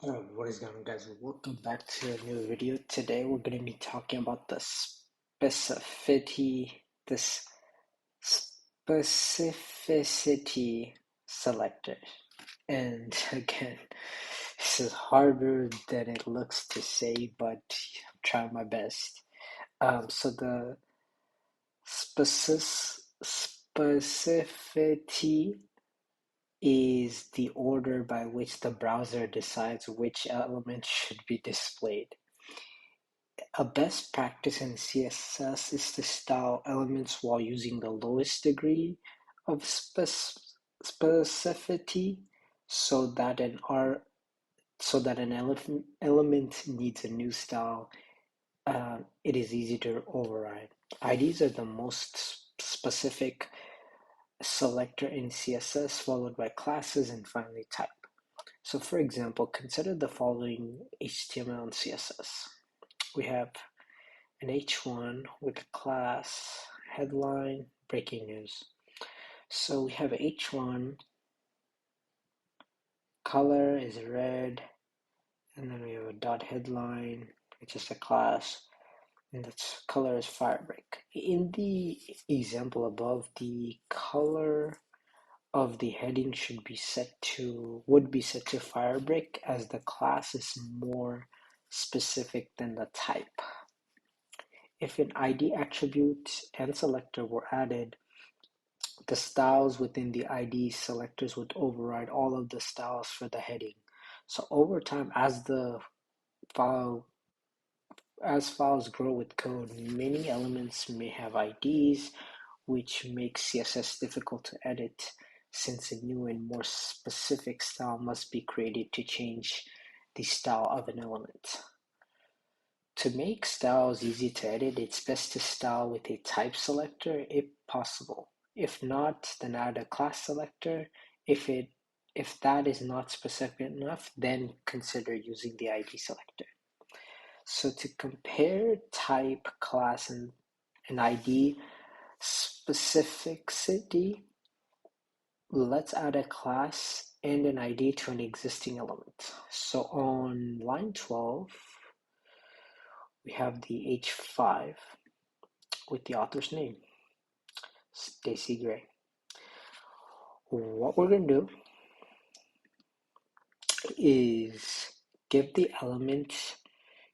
What is going on, guys? Welcome back to a new video. Today we're going to be talking about the specificity selector. And again, this is harder than it looks to say, but I'm trying my best. So the specificity is the order by which the browser decides which element should be displayed. A best practice in CSS is to style elements while using the lowest degree of specificity so that an element needs a new style. It is easy to override. IDs are the most specific selector in CSS, followed by classes and finally type. So for example, consider the following HTML and CSS. We have an H1 with a class, headline, breaking news. So we have H1, color is red, and then we have a dot headline, which is a class, and the color is firebrick. In the example above, the color of the heading would be set to firebrick, as the class is more specific than the type. If an ID attribute and selector were added, the styles within the ID selectors would override all of the styles for the heading. So over time, as files grow with code, many elements may have IDs, which makes CSS difficult to edit, since a new and more specific style must be created to change the style of an element. To make styles easy to edit, it's best to style with a type selector if possible. If not, then add a class selector. If that is not specific enough, then consider using the ID selector. So to compare type, class, and ID specificity, let's add a class and an ID to an existing element. So on line 12, we have the H5 with the author's name, Stacy Gray. What we're going to do is give the element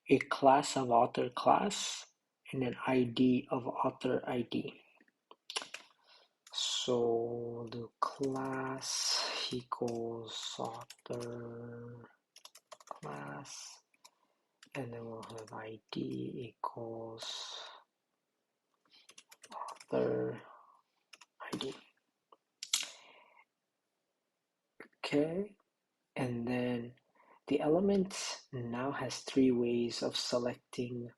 a class of author class and an ID of author ID. So the class equals author class, and then we'll have ID equals author ID. Okay, and then the element now has three ways of selecting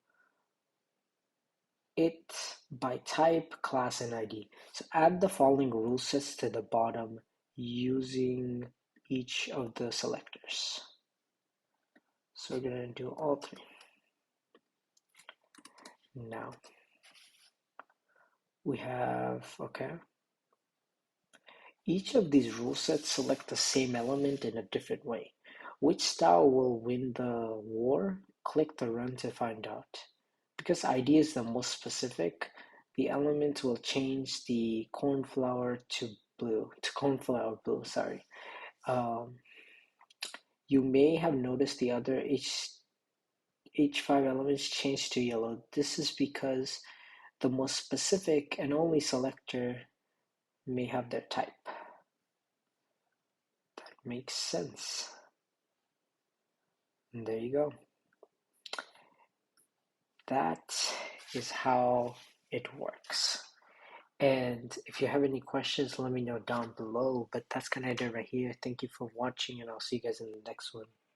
it by type, class, and ID. So add the following rule sets to the bottom using each of the selectors. So we're going to do all three. Now we have, okay, each of these rule sets select the same element in a different way. Which style will win the war? Click the run to find out. Because ID is the most specific, the element will change the cornflower blue, sorry. You may have noticed the other H5 elements change to yellow. This is because the most specific and only selector may have their type. That makes sense. And there you go. That is how it works. And if you have any questions, let me know down below. But that's gonna do it right here. Thank you for watching, and I'll see you guys in the next one.